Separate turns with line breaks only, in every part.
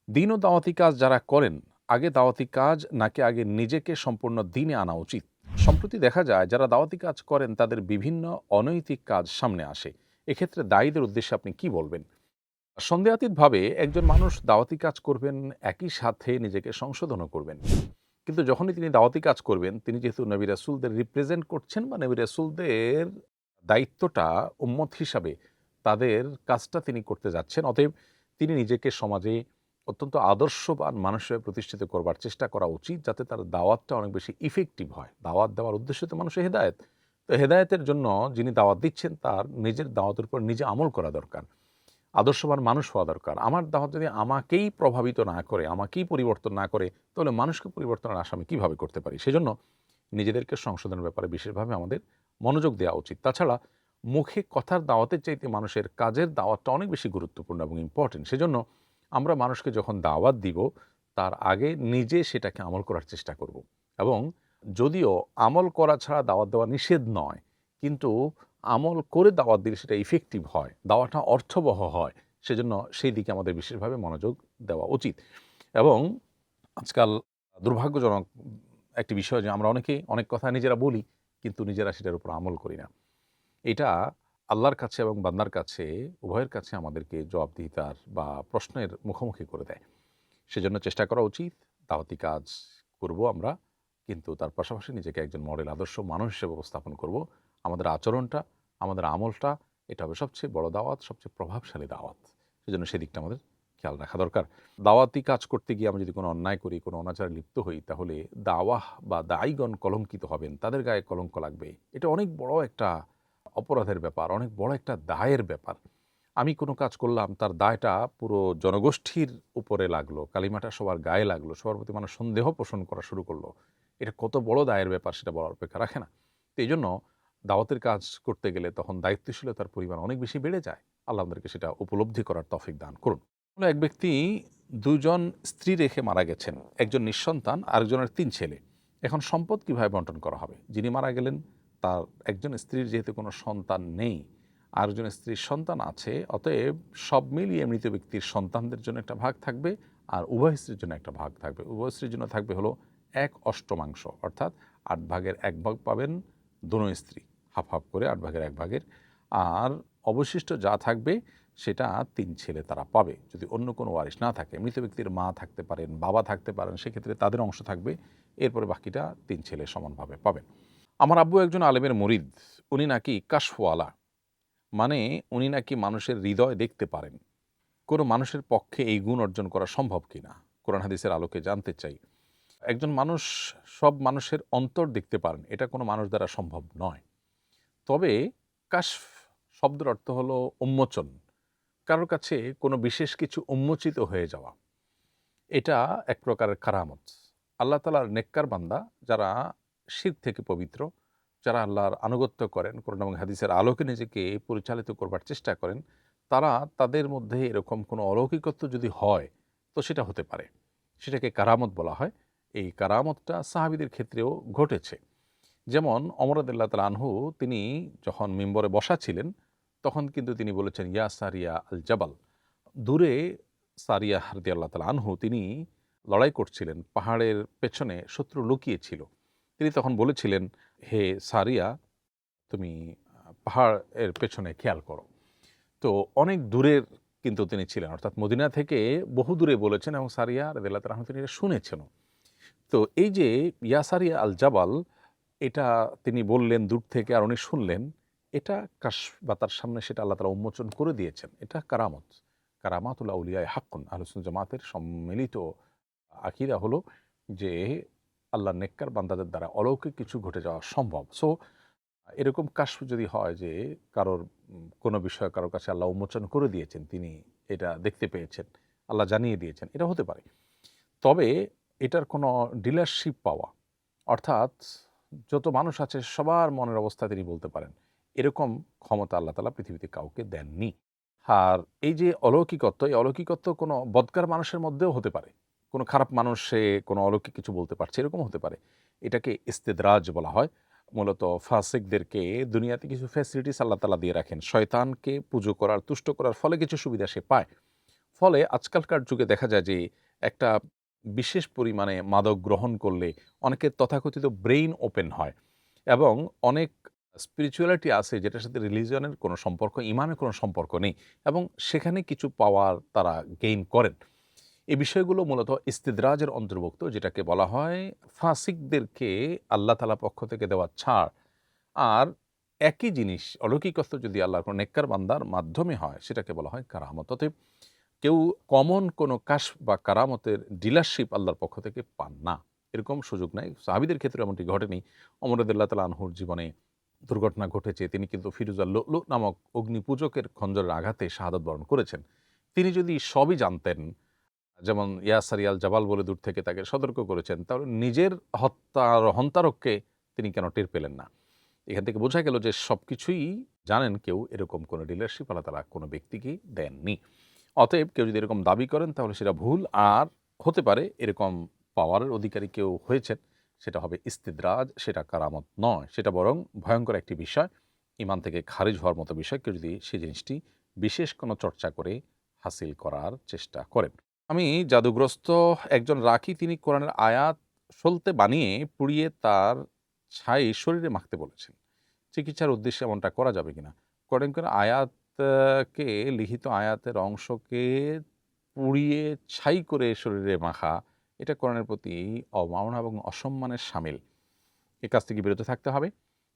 দিন ও দাওয়াতি কাজ যারা করেন, আগে দাওয়াতি কাজ নাকি আগে নিজেকে সম্পূর্ণ দিনে আনা উচিত? সম্প্রতি দেখা যায় যারা দাওয়াতি কাজ করেন তাদের বিভিন্ন অনৈতিক কাজ সামনে আসে। এক্ষেত্রে দায়ীদের উদ্দেশ্যে আপনি কি বলবেন? সন্দেহাতীতভাবে একজন মানুষ দাওয়াতি কাজ করবেন, একই সাথে নিজেকে সংশোধনও করবেন। কিন্তু যখনই তিনি দাওয়াতি কাজ করবেন, তিনি যেহেতু নবী রাসূলদের রিপ্রেজেন্ট করছেন বা নবী রাসূলদের দায়িত্বটা উম্মত হিসাবে তাদের কাজটা তিনি করতে যাচ্ছেন। অতএব তিনি নিজেকে সমাজে অত্যন্ত আদর্শবান মানুষ হিসেবে প্রতিষ্ঠিত করবার চেষ্টা করা উচিত, যাতে তার দাওয়াতটা অনেক বেশি ইফেক্টিভ হয়। দাওয়াত দেওয়ার উদ্দেশ্য তো মানুষের হেদায়েত। তো হেদায়েতের জন্য যিনি দাওয়াত দিচ্ছেন তার নিজের দাওয়াতের উপর নিজে আমল করা দরকার। আদর্শবান মানুষ হওয়া দরকার। আমার দাওয়াত যদি আমাকেই প্রভাবিত না করে, আমাকেই পরিবর্তন না করে, তাহলে মানুষকে পরিবর্তনের আশা আমি কিভাবে করতে পারি? সেজন্য নিজেদেরকে সংশোধনের ব্যাপারে বিশেষভাবে আমাদের মনোযোগ দেওয়া উচিত। তাছাড়া মুখে কথার দাওয়াতের চাইতে মানুষের কাজের দাওয়াতটা অনেক বেশি গুরুত্বপূর্ণ এবং ইম্পর্টেন্ট। সেজন্য আমরা মানুষকে যখন দাওয়াত দিব, তার আগে নিজে সেটাকে আমল করার চেষ্টা করব। এবং যদিও আমল করা ছাড়া দাওয়াত দেওয়া নিষেধ নয়, কিন্তু আমল করে দাওয়াত দিলে সেটা ইফেক্টিভ হয়, দাওয়াটা অর্থবহ হয়। সেজন্য সেই দিকে আমাদের বিশেষভাবে মনোযোগ দেওয়া উচিত। এবং আজকাল দুর্ভাগ্যজনক একটি বিষয় যে আমরা অনেকেই অনেক কথা নিজেরা বলি, কিন্তু নিজেরা সেটার উপর আমল করি না। এটা আল্লাহর কাছে এবং বান্দার কাছে উভয়ের কাছে আমাদেরকে জবাবদিহিতার বা প্রশ্নের মুখোমুখি করে দেয়। সেজন্য চেষ্টা করা উচিত দাওয়াতি কাজ করব আমরা, কিন্তু তার পাশাপাশি নিজেকে একজন মডেল আদর্শ মানুষ হিসেবে উপস্থাপন করব। আমাদের আচরণটা, আমাদের আমলটা, এটা হবে সবচেয়ে বড় দাওয়াত, সবচেয়ে প্রভাবশালী দাওয়াত। সেজন্য সেদিকটা আমাদের খেয়াল রাখা দরকার। দাওয়াতি কাজ করতে গিয়ে আমরা যদি কোনো অন্যায় করি, কোনো অনাচারে লিপ্ত হই, তাহলে দাওয়াহ বা দায়ীগণ কলঙ্কিত হবেন, তাদের গায়ে কলঙ্ক লাগবে। এটা অনেক বড় একটা অপরাধের ব্যাপার, অনেক বড় একটা দায়ের ব্যাপার। আমি কোনো কাজ করলাম, তার দায়টা পুরো জনগোষ্ঠীর উপরে লাগলো, কালিমাটা সবার গায়ে লাগলো, সবার প্রতি মানুষ সন্দেহ পোষণ করা শুরু করলো। এটা কত বড় দায়ের ব্যাপার সেটা বলার অপেক্ষা রাখে না। তো এই জন্য দাওয়াতের কাজ করতে গেলে তখন দায়িত্বশীলতার পরিমাণ অনেক বেশি বেড়ে যায়। আল্লাহ আমাদেরকে সেটা উপলব্ধি করার তৌফিক দান করুন। হলো এক ব্যক্তি ২ জন স্ত্রী রেখে মারা গেছেন। একজন নিঃসন্তান, আরেকজনের ৩ ছেলে। এখন সম্পদ কিভাবে বন্টন করা হবে? যিনি মারা গেলেন তার একজন স্ত্রীর যেহেতু কোনো সন্তান নেই, আরেকজন স্ত্রীর সন্তান আছে, অতএব সব মিলিয়ে মৃত ব্যক্তির সন্তানদের জন্য একটা ভাগ থাকবে, আর উভয় স্ত্রীর জন্য একটা ভাগ থাকবে। উভয় স্ত্রীর জন্য থাকবে হলো ১/৮ অর্থাৎ ৮ ভাগের ১ ভাগ পাবেন দোনো স্ত্রী, হাফ, হাফ করে ৮ ভাগের ১ ভাগের। আর অবশিষ্ট যা থাকবে সেটা ৩ ছেলে তারা পাবে। যদি অন্য কোনো ওয়ারিশ না থাকে, মৃত ব্যক্তির মা থাকতে পারেন, বাবা থাকতে পারেন, সেক্ষেত্রে তাদের অংশ থাকবে। এরপরে বাকিটা ৩ ছেলে সমানভাবে পাবেন। আমার আব্বু একজন আলেমের মুরিদ। উনি নাকি কাশফওয়ালা। মানে উনি নাকি মানুষের হৃদয় দেখতে পারেন। কোনো মানুষের পক্ষে এই গুণ অর্জন করা সম্ভব কিনা? কোরআন হাদিসের আলোকে জানতে চাই। একজন মানুষ সব মানুষের অন্তর দেখতে পারেন, এটা কোনো মানুষ দ্বারা সম্ভব নয়। তবে কাশফ শব্দের অর্থ হলো উন্মোচন। কারোর কাছে কোনো বিশেষ কিছু উন্মোচিত হয়ে যাওয়া। এটা এক প্রকারের কারামত। আল্লাহ তাআলার নেককার বান্দা যারা শিরক থেকে পবিত্র, যারা আল্লাহর আনুগত্য করেন, কোরআন এবং হাদিসের আলোকে নিজেকে পরিচালিত করবার চেষ্টা করেন, তারা তাদের মধ্যে এরকম কোনো অলৌকিকত্ব যদি হয়, তো সেটা হতে পারে। সেটাকে কারামত বলা হয়। এই কারামতটা সাহাবীদের ক্ষেত্রেও ঘটেছে। যেমন ওমর রাদিয়াল্লাহু তাআলা আনহু, তিনি যখন মিম্বরে বসা ছিলেন, তখন কিন্তু তিনি বলেছেন, ইয়া সারিয়া আল জাবাল। দূরে সারিয়াহ রাদিয়াল্লাহু তাআলা আনহু তিনি লড়াই করছিলেন। পাহাড়ের পেছনে শত্রু লুকিয়ে ছিল। তিনি তখন বলেছিলেন, হে সারিয়া, তুমি পাহাড়ের পেছনে খেয়াল করো। তো অনেক দূরের কিন্তু তিনি ছিলেন, অর্থাৎ মদিনা থেকে বহু দূরে বলেছেন এবং সারিয়া রাদিয়াল্লাহু তাআলা আনহু তিনি এটা শুনেছেনও। তো এই যে ইয়া সারিয়া আল জাবাল, এটা তিনি বললেন দূর থেকে আর উনি শুনলেন, এটা কাশফ বা তার সামনে সেটা আল্লাহ তাআলা উন্মোচন করে দিয়েছেন। এটা কারামত। কারামাতুল আউলিয়ায়ে হাক্কুন। আহলে সুন্নাত জামাতের সম্মিলিত আকীদা হলো যে আল্লাহর নেককার বান্দাদের দ্বারা অলৌকিক কিছু ঘটে যাওয়া সম্ভব। সো এরকম কাশফ যদি হয় যে কারোর কোনো বিষয় কারো কাছে আল্লাহ উন্মোচন করে দিয়েছেন, তিনি এটা দেখতে পেয়েছেন, আল্লাহ জানিয়ে দিয়েছেন, এটা হতে পারে। তবে এটার কোনো ডিলারশিপ পাওয়া, অর্থাৎ যত মানুষ আছে সবার মনের অবস্থা তিনি বলতে পারেন, এরকম ক্ষমতা আল্লাহ তাআলা পৃথিবীতে কাউকে দেননি। আর এই যে অলৌকিকত্ব, এই অলৌকিকত্ব কোনো বদকার মানুষের মধ্যেও হতে পারে। কোনো খারাপ মানুষ সে কোনো অলৌকিক কিছু বলতে পারছে, এরকমও হতে পারে। এটাকে ইস্তেদরাজ বলা হয়। মূলত ফাসিকদেরকে দুনিয়াতে কিছু ফ্যাসিলিটিস আল্লাহ তাআলা দিয়ে রাখেন। শয়তানকে পুজো করার, তুষ্ট করার ফলে কিছু সুবিধা সে পায়। ফলে আজকালকার যুগে দেখা যায় যে একটা বিশেষ পরিমাণে মাদক গ্রহণ করলে অনেকের তথাকথিত ব্রেইন ওপেন হয় এবং অনেক স্পিরিচুয়ালিটি আছে যেটার সাথে রিলিজিয়নের কোনো সম্পর্ক, ইমানের কোনো সম্পর্ক নেই এবং সেখানে কিছু পাওয়ার তারা গেইন করেন। এই বিষয়গুলো মূলত ইস্তিদরাজের অন্তর্ভুক্ত, যেটাকে বলা হয় ফাসিকদেরকে আল্লাহ তাআলার পক্ষ থেকে দেওয়া ছাড়। আর একই জিনিস অলৌকিকত্ব যদি আল্লাহর কোনো নেককার বান্দার মাধ্যমে হয় সেটাকে বলা হয় কারামত। অতএব কেউ কমন কোনো কাশফ বা কারামতের ডিলারশিপ আল্লাহর পক্ষ থেকে পান না। এরকম সুযোগ নাই। সাহাবীদের ক্ষেত্রে এমনটি ঘটেনি। ওমর রাদিয়াল্লাহু তাআলা আনহুর জীবনে দুর্ঘটনা ঘটেছে। তিনি কিন্তু ফিরুজা লু'লু নামক অগ্নিপূজকের খঞ্জরের আঘাতে শাহাদাত বরণ করেছেন। তিনি যদি সবই জানতেন, যেমন ইয়া সারিয়াল জাবাল বলে দূর থেকে তাকে সতর্ক করেছেন, তাহলে নিজের হন্তারককে তিনি কেন টের পেলেন না? এখান থেকে বোঝা গেল যে সবকিছুই জানেন কেউ, এরকম কোনো ডিলারশিপ আল্লাহ তাআলা কোনো ব্যক্তিকেই দেননি। অতএব কেউ যদি এরকম দাবি করেন তাহলে সেটা ভুল। আর হতে পারে এরকম পাওয়ারের অধিকারী কেউ হয়েছেন, সেটা হবে ইস্তিদরাজ, সেটা কারামত নয়। সেটা বরং ভয়ঙ্কর একটি বিষয়, ঈমান থেকে খারিজ হওয়ার মতো বিষয়, কেউ যদি সেই জিনিসটি বিশেষ কোনো চর্চা করে হাসিল করার চেষ্টা করেন। আমি জাদুগ্রস্ত একজন রাখি, তিনি কোরআনের আয়াত সলতে বানিয়ে পুড়িয়ে তার ছাই শরীরে মাখতে বলেছেন। চিকিৎসার উদ্দেশ্যে এমনটা করা যাবে কিনা? কোরআন কোন আয়াত কে লিখিত আয়াতের অংশকে পুড়িয়ে ছাই করে শরীরে মাখা, এটা কোরআনের প্রতি অবমাননা এবং অসম্মানের শামিল। এ কাজ থেকে বিরত থাকতে হবে।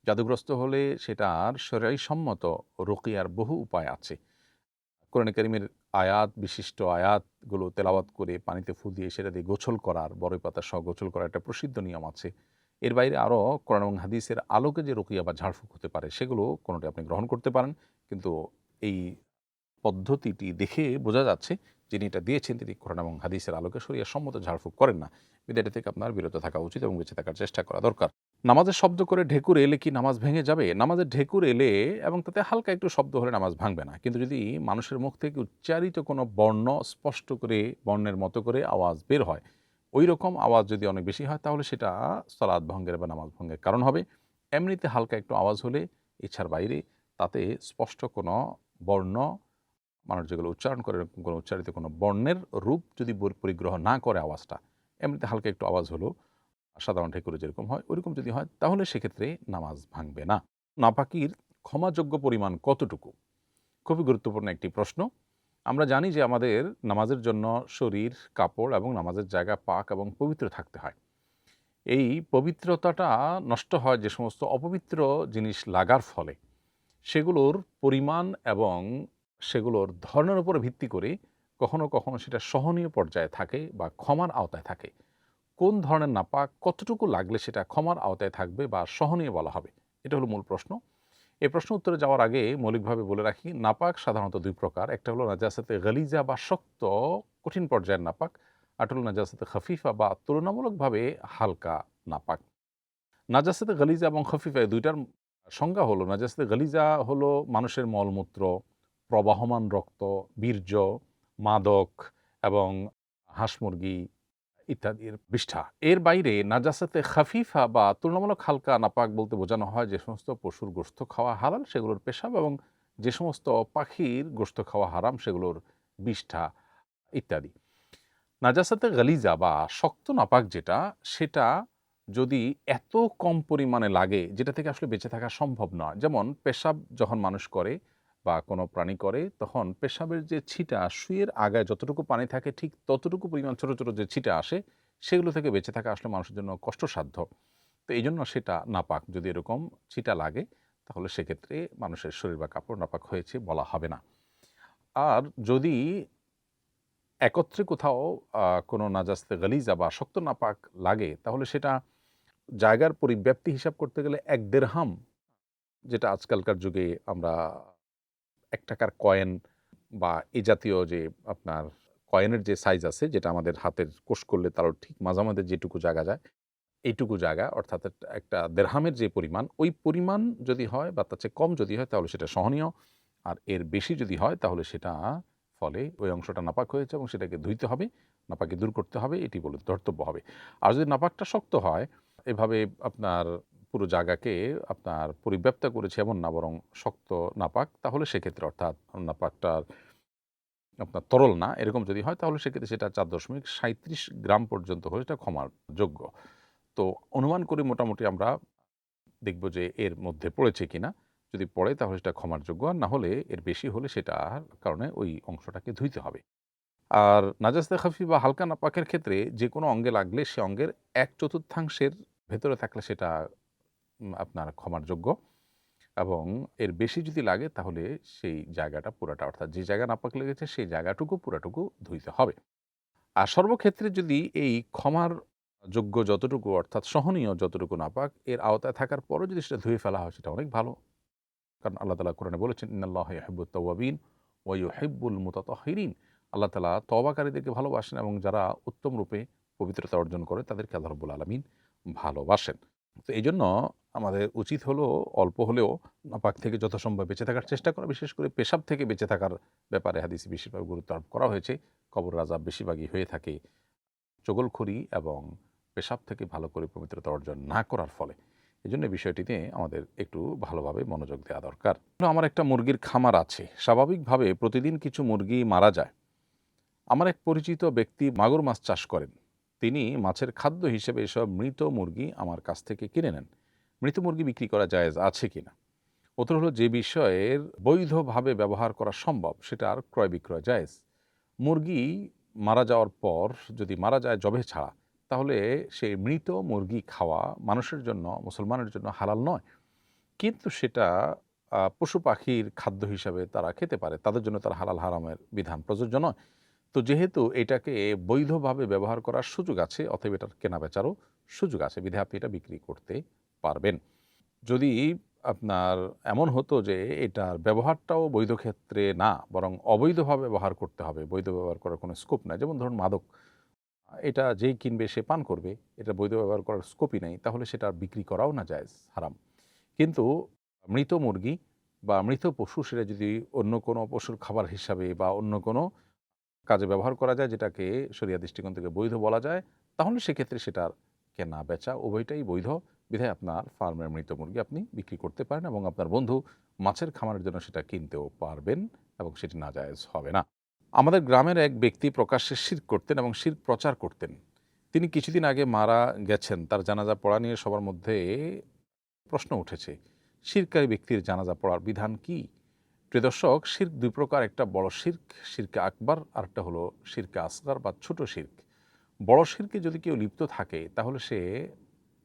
জাদুগ্রস্ত হলে সেটার শরীয়ী সম্মত রুকিয়ার বহু উপায় আছে। কোরআনে কারীমের আয়াত, বিশিষ্ট আয়াতগুলো তেলাওয়াত করে পানিতে ফু দিয়ে সেটা দিয়ে গোসল করার, বড়ই পাতা সহ গোসল করার একটা প্রসিদ্ধ নিয়ম আছে। এর বাইরে আরও কোরআন এবং হাদিসের আলোকে যে রুকিয়া বা ঝাড়ফুঁক হতে পারে সেগুলো কোনোটি আপনি গ্রহণ করতে পারেন। কিন্তু এই পদ্ধতিটি দেখে বোঝা যাচ্ছে যিনি এটা দিয়েছেন তিনি কোরআন এবং হাদিসের আলোকে শরিয়া সম্মত ঝাড়ফুঁক করেন না। বিধায় এটা থেকে আপনার বিরত থাকা উচিত এবং বেঁচে থাকার চেষ্টা করা দরকার। নামাজের শব্দ করে ঢেকুর এলে কি নামাজ ভেঙে যাবে? নামাজের ঢেকুর এলে এবং তাতে হালকা একটু শব্দ হলে নামাজ ভাঙবে না। কিন্তু যদি মানুষের মুখ থেকে উচ্চারিত কোনো বর্ণ স্পষ্ট করে বর্ণের মতো করে আওয়াজ বের হয়, ওই রকম আওয়াজ যদি অনেক বেশি হয় তাহলে সেটা সালাত ভঙ্গের বা নামাজ ভঙ্গের কারণ হবে। এমনিতে হালকা একটু আওয়াজ হলে ইচ্ছার বাইরে, তাতে স্পষ্ট কোনো বর্ণ, মানুষ যেগুলো উচ্চারণ করে এরকম কোনো উচ্চারিত কোনো বর্ণের রূপ যদি পরিগ্রহ না করে আওয়াজটা, এমনিতে হালকা একটু আওয়াজ হলো সাধারণ ঢেকুরে যেরকম হয় ওইরকম যদি হয় তাহলে সেক্ষেত্রে নামাজ ভাঙবে না। নাপাকির ক্ষমাযোগ্য পরিমাণ কতটুকু? খুবই গুরুত্বপূর্ণ একটি প্রশ্ন। আমরা জানি যে আমাদের নামাজের জন্য শরীর, কাপড় এবং নামাজের জায়গা পাক এবং পবিত্র থাকতে হয়। এই পবিত্রতাটা নষ্ট হয় যে সমস্ত অপবিত্র জিনিস লাগার ফলে। সেগুলোর পরিমাণ এবং সেগুলোর ধরনের উপর ভিত্তি করে কখনো কখনো সেটা সহনীয় পর্যায়ে থাকে বা ক্ষমার আওতায় থাকে। কোন ধরনের নাপাক কতটুকু লাগলে সেটা ক্ষমার আওতায় থাকবে বা সহনীয় বলা হবে, এটা হলো মূল প্রশ্ন। এই প্রশ্ন উত্তরে যাওয়ার আগে মৌলিকভাবে বলে রাখি, নাপাক সাধারণত দুই প্রকার। একটা হলো নাজাসাতে গালিজা বা শক্ত কঠিন পর্যায়ের নাপাক, আর হলো নাজাসাতে খফিফা বা তুলনামূলকভাবে হালকা নাপাক। নাজাসাতে গালিজা এবং খফিফা এই দুইটার সংজ্ঞা হলো, নাজাসাতে গালিজা হলো মানুষের মলমূত্র, প্রবাহমান রক্ত, বীর্য, মাদক এবং হাঁস মুরগি ইত্যাদির বিষ্ঠা। এর বাইরে নাজাসাতে খাফিফা বা তুলনামূলক হালকা নাপাক বলতে বোঝানো হয় যে সমস্ত পশুর গোশত খাওয়া হালাল সেগুলোর পেশাব, এবং যে সমস্ত পাখির গোশত খাওয়া হারাম সেগুলোর বিষ্ঠা ইত্যাদি। নাজাসাতে গালিজা বা শক্ত নাপাক যেটা, সেটা যদি এত কম পরিমাণে লাগে যেটা থেকে আসলে বেঁচে থাকা সম্ভব নয়। যেমন পেশাব যখন মানুষ করে বা কোনো প্রাণী করে, তখন পেশাবের যে ছিটা সুইয়ের আগায় যতটুকু পানি থাকে ঠিক ততটুকু পরিমাণ ছোট ছোট যে ছিটা আসে, সেগুলো থেকে বেঁচে থাকা আসলে মানুষের জন্য কষ্টসাধ্য। তো এই জন্য সেটা নাপাক। যদি এরকম ছিটা লাগে তাহলে সেক্ষেত্রে মানুষের শরীর বা কাপড় নাপাক হয়েছে বলা হবে না। আর যদি একত্রে কোথাও কোনো নাজাস্তে গালিজা বা শক্ত নাপাক লাগে তাহলে সেটা জায়গার পরিব্যাপ্তি হিসাব করতে গেলে ১ দেরহাম, যেটা আজকালকার যুগে আমরা ৳১ কয়েন বা এই জাতীয় যে আপনার কয়েনের যে সাইজ আছে, যেটা আমাদের হাতের কোষ করলে তারও ঠিক মাঝামাঝি যেটুকু জায়গা যায়, এইটুকু জায়গা অর্থাৎ একটা দেরহামের যে পরিমাণ, ওই পরিমাণ যদি হয় বা তার চেয়ে কম যদি হয় তাহলে সেটা সহনীয়। আর এর বেশি যদি হয় তাহলে সেটা ফলে ওই অংশটা নাপাক হয়েছে এবং সেটাকে ধুইতে হবে, নাপাকি দূর করতে হবে, এটি বলে ধর্তব্য হবে। আর যদি নাপাকটা শক্ত হয়, এভাবে আপনার পুরো জায়গাকে আপনার পরিব্যাপ্ত করেছে এমন না, বরং শক্ত নাপাক, তাহলে সেক্ষেত্রে অর্থাৎ নাপাকটার আপনার তরল না, এরকম যদি হয় তাহলে সেক্ষেত্রে সেটা 4.37 গ্রাম পর্যন্ত হলে এটা ক্ষমার যোগ্য। তো অনুমান করি মোটামুটি আমরা দেখব যে এর মধ্যে পড়েছে কিনা। যদি পড়ে তাহলে সেটা ক্ষমার যোগ্য, আর না হলে এর বেশি হলে সেটার কারণে ওই অংশটাকে ধুইতে হবে। আর নাজাসতে খাফি বা হালকা নাপাকের ক্ষেত্রে যে কোনো অঙ্গে লাগলে সে অঙ্গের 1/4 ভেতরে থাকলে সেটা আপনার ক্ষমার যোগ্য, এবং এর বেশি যদি লাগে তাহলে সেই জায়গাটা পুরাটা, অর্থাৎ যে জায়গা নাপাক লেগেছে সেই জায়গাটুকু পুরাটুকু ধুইতে হবে। আর সর্বক্ষেত্রে যদি এই ক্ষমার যোগ্য যতটুকু, অর্থাৎ সহনীয় যতটুকু নাপাক, এর আওতায় থাকার পরও যদি সেটা ধুয়ে ফেলা হয় সেটা অনেক ভালো। কারণ আল্লাহ তাআলা কোরআনে বলেছেন, ইন্নাল্লাহা ইউহিব্বুত তাওয়াবিন ওয়া ইউহিব্বুল মুতাতাহহিরিন। আল্লাহ তাআলা তওবাকারীদেরকে ভালোবাসেন এবং যারা উত্তম রূপে পবিত্রতা অর্জন করে তাদেরকে আল্লাহ রাব্বুল আলামিন ভালোবাসেন। তো এইজন্য আমাদের উচিত হলো অল্প হলেও নাপাক থেকে যথাসম্ভব বেঁচে থাকার চেষ্টা করা। বিশেষ করে পেশাব থেকে বেঁচে থাকার ব্যাপারে হাদিসে বেশিরভাগ গুরুত্ব আরোপ করা হয়েছে। কবরের আযাব বেশিরভাগই হয়ে থাকে চগলখড়ি এবং পেশাব থেকে ভালো করে পবিত্রতা অর্জন না করার ফলে। এজন্য বিষয়টিতে আমাদের একটু ভালোভাবে মনোযোগ দেওয়া দরকার। আমার একটা মুরগির খামার আছে। স্বাভাবিকভাবে প্রতিদিন কিছু মুরগি মারা যায়। আমার এক পরিচিত ব্যক্তি মাগুর মাছ চাষ করেন। তিনি মাছের খাদ্য হিসেবে এসব মৃত মুরগি আমার কাছ থেকে কিনে নেন। মৃত মুরগি বিক্রি করা জায়েজ আছে কিনা? উত্তর হলো, যে বিষয়ের বৈধভাবে ব্যবহার করা সম্ভব সেটার ক্রয় বিক্রয় জায়েজ। মুরগি মারা যাওয়ার পর যদি মারা যায় জবে ছাড়া, তাহলে সেই মৃত মুরগি খাওয়া মানুষের জন্য, মুসলমানের জন্য হালাল নয়। কিন্তু সেটা পশু পাখির খাদ্য হিসাবে তারা খেতে পারে, তাদের জন্য তার হালাল হারামের বিধান প্রযোজ্য নয়। তো যেহেতু এটাকে বৈধভাবে ব্যবহার করার সুযোগ আছে, অতএব এটার কেনা বেচারও সুযোগ আছে, বিধায় আপনি এটা বিক্রি করতে পারবেন। যদি আপনার এমন হতো যে এটার ব্যবহারটাও বৈধ ক্ষেত্রে না, বরং অবৈধভাবে ব্যবহার করতে হবে, বৈধ ব্যবহার করার কোনো স্কোপ নাই, যেমন ধরুন মাদক, এটা যেই কিনবে সে পান করবে, এটা বৈধ ব্যবহার করার স্কোপই নেই, তাহলে সেটা বিক্রি করাও না জায়েজ, হারাম। কিন্তু মৃত মুরগি বা মৃত পশু, সেটা যদি অন্য কোনো পশুর খাবার হিসাবে বা অন্য কোনো কাজে ব্যবহার করা যায়, যেটাকে শরিয়া দৃষ্টিকোণ থেকে বৈধ বলা যায়, তাহলে সেক্ষেত্রে সেটার কেনা বেচা উভয়টাই বৈধ। বিধায় আপনার ফার্মের মৃত মুরগি আপনি বিক্রি করতে পারেন এবং আপনার বন্ধু মাছের খামারের জন্য সেটা কিনতেও পারবেন এবং সেটি নাজায়েজ হবে না। আমাদের গ্রামের এক ব্যক্তি প্রকাশ্যে শিরক করতেন এবং শিরক প্রচার করতেন। তিনি কিছুদিন আগে মারা গেছেন। তার জানাজা পড়া নিয়ে সবার মধ্যে প্রশ্ন উঠেছে, শিরকারী ব্যক্তির জানাজা পড়ার বিধান কি? প্রিয় দর্শক, শিরক দুই প্রকার, একটা বড় শিরক, শিরকে আকবার, আর একটা হলো শিরকে আসগার বা ছোট শিরক। বড় শিরকে যদি কেউ লিপ্ত থাকে তাহলে সে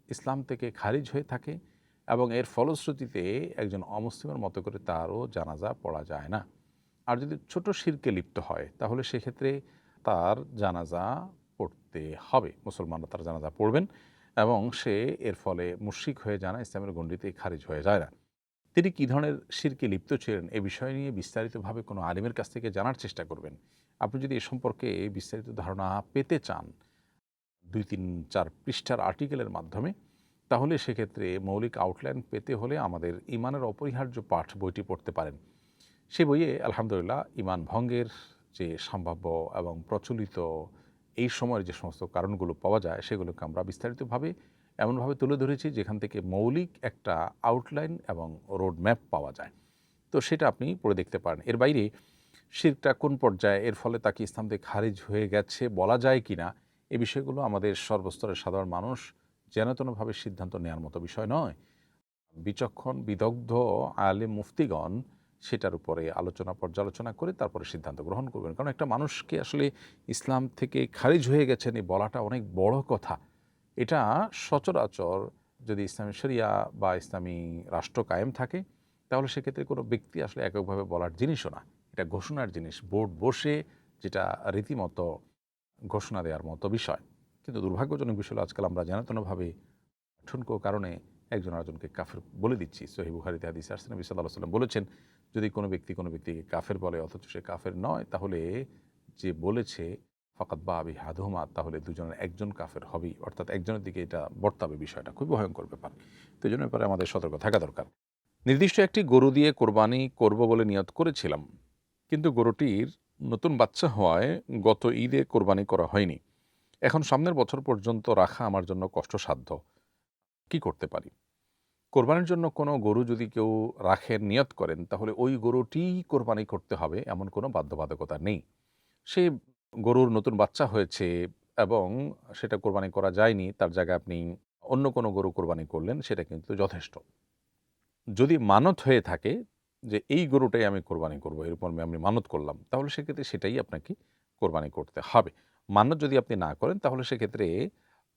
ইসলাম থেকে খারিজ হয়ে থাকে এবং এর ফলশ্রুতিতে একজন অমুসলিমের মতো করে তারও জানাজা পড়া যায় না। আর যদি ছোট শিরকে লিপ্ত হয় তাহলে সেক্ষেত্রে তার জানাজা পড়তে হবে, মুসলমানরা তার জানাজা পড়বেন এবং সে এর ফলে মুশরিক হয়ে যায় না, ইসলামের গণ্ডিতে খারিজ হয়ে যায় না। তিনি কী ধরনের শিরকে লিপ্ত ছিলেন এ বিষয় নিয়ে বিস্তারিতভাবে কোনো আলিমের কাছ থেকে জানার চেষ্টা করবেন। আপনি যদি এ সম্পর্কে বিস্তারিত ধারণা পেতে চান 2-3-4 পৃষ্ঠার আর্টিকেলের মাধ্যমে, তাহলে সেক্ষেত্রে মৌলিক আউটলাইন পেতে হলে আমাদের ইমানের অপরিহার্য পাঠ বইটি পড়তে পারেন। সে বইয়ে আলহামদুলিল্লাহ ইমান ভঙ্গের যে সম্ভাব্য এবং প্রচলিত এই সময়ের যে সমস্ত কারণগুলো পাওয়া যায় সেগুলোকে আমরা বিস্তারিতভাবে এমনভাবে তুলে ধরেছি যেখান থেকে মৌলিক একটা আউটলাইন এবং রোড ম্যাপ পাওয়া যায়। তো সেটা আপনি পড়ে দেখতে পারেন। এর বাইরে শিরকটা কোন পর্যায়ে, এর ফলে তাকে ইসলাম থেকে খারিজ হয়ে গেছে বলা যায় কিনা, এই বিষয়গুলো আমাদের সর্বস্তরের সাধারণ মানুষ যেনতেনভাবে সিদ্ধান্ত নেওয়ার মতো বিষয় নয়। বিচক্ষণ বিদগ্ধ আলেম মুফতিগণ সেটার উপরে আলোচনা পর্যালোচনা করে তারপরে সিদ্ধান্ত গ্রহণ করবেন। কারণ একটা মানুষকে আসলে ইসলাম থেকে খারিজ হয়ে গেছেন এই বলাটা অনেক বড় কথা। এটা সচরাচর যদি ইসলামী শরিয়া বা ইসলামী রাষ্ট্র কায়েম থাকে তাহলে সেক্ষেত্রে কোনো ব্যক্তি আসলে এককভাবে বলার জিনিসও না, এটা ঘোষণার জিনিস, বোর্ড বসে যেটা রীতিমতো ঘোষণা দেওয়ার মতো বিষয়। কিন্তু দুর্ভাগ্যজনক বিষয় হলো আজকাল আমরা যেনতেনভাবে ঠুনকো কারণে একজন আরেকজনকে কাফের বলে দিচ্ছি। সহিহ বুখারীতে হাদিস আসছে, নবী সাল্লাল্লাহু আলাইহি ওয়াসাল্লাম বলেছেন, যদি কোনো ব্যক্তি কোনো ব্যক্তিকে কাফের বলে অথচ সে কাফের নয়, তাহলে যে বলেছে ফাকাদ বাআ বিআহাদুহুমা, তাহলে দুজনের একজন কাফের হবেই, অর্থাৎ একজনের দিকে এটা বর্তাবে। বিষয়টা খুবই ভয়ঙ্কর ব্যাপার। তো এই জন্য ব্যাপারে আমাদের সতর্ক থাকা দরকার। নির্দিষ্ট একটি গরু দিয়ে কোরবানি করব বলে নিয়ত করেছিলাম, কিন্তু গরুটির নতুন বাচ্চা হওয়ায় গত ঈদে কোরবানি করা হয়নি। এখন সামনের বছর পর্যন্ত রাখা আমার জন্য কষ্টসাধ্য। কি করতে পারি? কোরবানির জন্য কোনো গরু যদি কেউ রাখেন, নিয়ত করেন, তাহলে ওই গরুটিই কোরবানি করতে হবে এমন কোনো বাধ্যবাধকতা নেই। সে গরুর নতুন বাচ্চা হয়েছে এবং সেটা কোরবানি করা যায়নি, তার জায়গায় আপনি অন্য কোনো গরু কোরবানি করলেন, সেটা কিন্তু যথেষ্ট। যদি মানত হয়ে থাকে যে এই গরুটাই আমি কোরবানি করব, এরপর আমি মানত করলাম, তাহলে সেক্ষেত্রে সেটাই আপনাকে কোরবানি করতে হবে। মানত যদি আপনি না করেন তাহলে সেক্ষেত্রে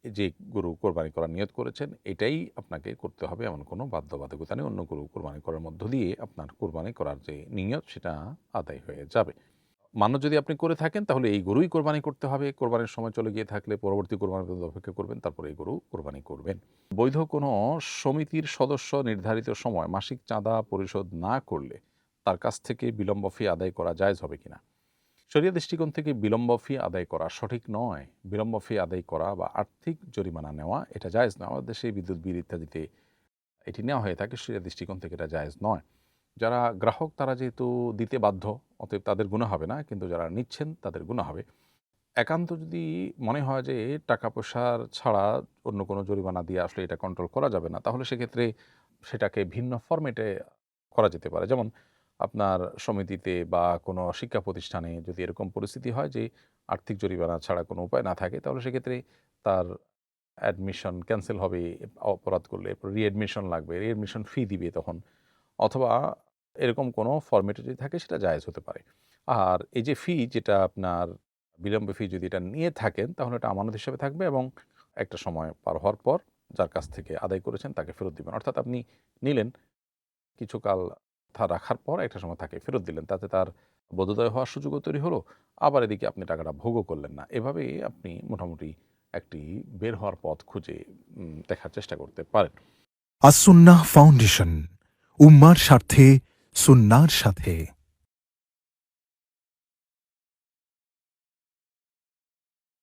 যে গরু কোরবানি করার নিয়ত করেছেন এটাই আপনাকে করতে হবে, এমন কোনো বাধ্যবাধকতা নেই। অন্য গরু কোরবানি করার মধ্য দিয়ে আপনার কোরবানি করার যে নিয়ত সেটা আদায় হয়ে যাবে। মানত যদি আপনি করে থাকেন তাহলে এই গরুই কোরবানি করতে হবে। কোরবানির সময় চলে গিয়ে থাকলে পরবর্তী কোরবানি পর্যন্ত অপেক্ষা করবেন, তারপরে এই গরু কোরবানি করবেন। বৈধ কোনো সমিতির সদস্য নির্ধারিত সময় মাসিক চাঁদা পরিশোধ না করলে তার কাছ থেকে বিলম্ব ফি আদায় করা জায়েজ হবে কিনা? শরিয়া দৃষ্টিকোণ থেকে বিলম্ব ফি আদায় করা সঠিক নয়। বিলম্ব ফি আদায় করা বা আর্থিক জরিমানা নেওয়া এটা জায়েজ নয়। আমাদের দেশে বিদ্যুৎ বিল ইত্যাদিতে এটি নেওয়া হয়ে থাকে, শরিয়া দৃষ্টিকোণ থেকে এটা জায়েজ নয়। যারা গ্রাহক তারা যেহেতু দিতে বাধ্য, অতএব তাদের গুনাহ হবে না, কিন্তু যারা নিচ্ছেন তাদের গুনাহ হবে। একান্ত যদি মনে হয় যে টাকা পয়সার ছাড়া অন্য কোনো জরিমানা দিয়ে আসলে এটা কন্ট্রোল করা যাবে না, তাহলে সেক্ষেত্রে সেটাকে ভিন্ন ফরম্যাটে করা যেতে পারে। যেমন আপনার সমিতিতে বা কোনো শিক্ষা প্রতিষ্ঠানে যদি এরকম পরিস্থিতি হয় যে আর্থিক জরিমানা ছাড়া কোনো উপায় না থাকে, তাহলে সেক্ষেত্রে তার অ্যাডমিশন ক্যান্সেল হবে অপরাধ করলে, এরপর রিঅ্যাডমিশন লাগবে, রিঅ্যাডমিশন ফি দিবে তখন, অথবা এরকম কোনো ফরম্যাটে যদি থাকে সেটা জায়েজ হতে পারে। আর এই যে ফি যেটা আপনার বিলম্ব ফি যদি এটা নিয়ে থাকেন তাহলে এটা আমানত হিসেবে থাকবে এবং একটা সময় পার হওয়ার পর যার কাছ থেকে আদায় করেছেন তাকে ফেরত দিবেন। অর্থাৎ আপনি নিলেন, কিছুকাল তা রাখার পর একটা সময় তাকে ফেরত দিলেন। তাতে তার বোধোদয় হওয়ার সুযোগও তৈরি হলো। আবার এদিকে আপনি টাকাটা ভোগও করলেন না। এভাবে আপনি মোটামুটি একটি বের হওয়ার পথ খুঁজে দেখার চেষ্টা করতে পারেন।
আসুন্নাহ ফাউন্ডেশন, উম্মার স্বার্থে সুন্নাহর সাথে।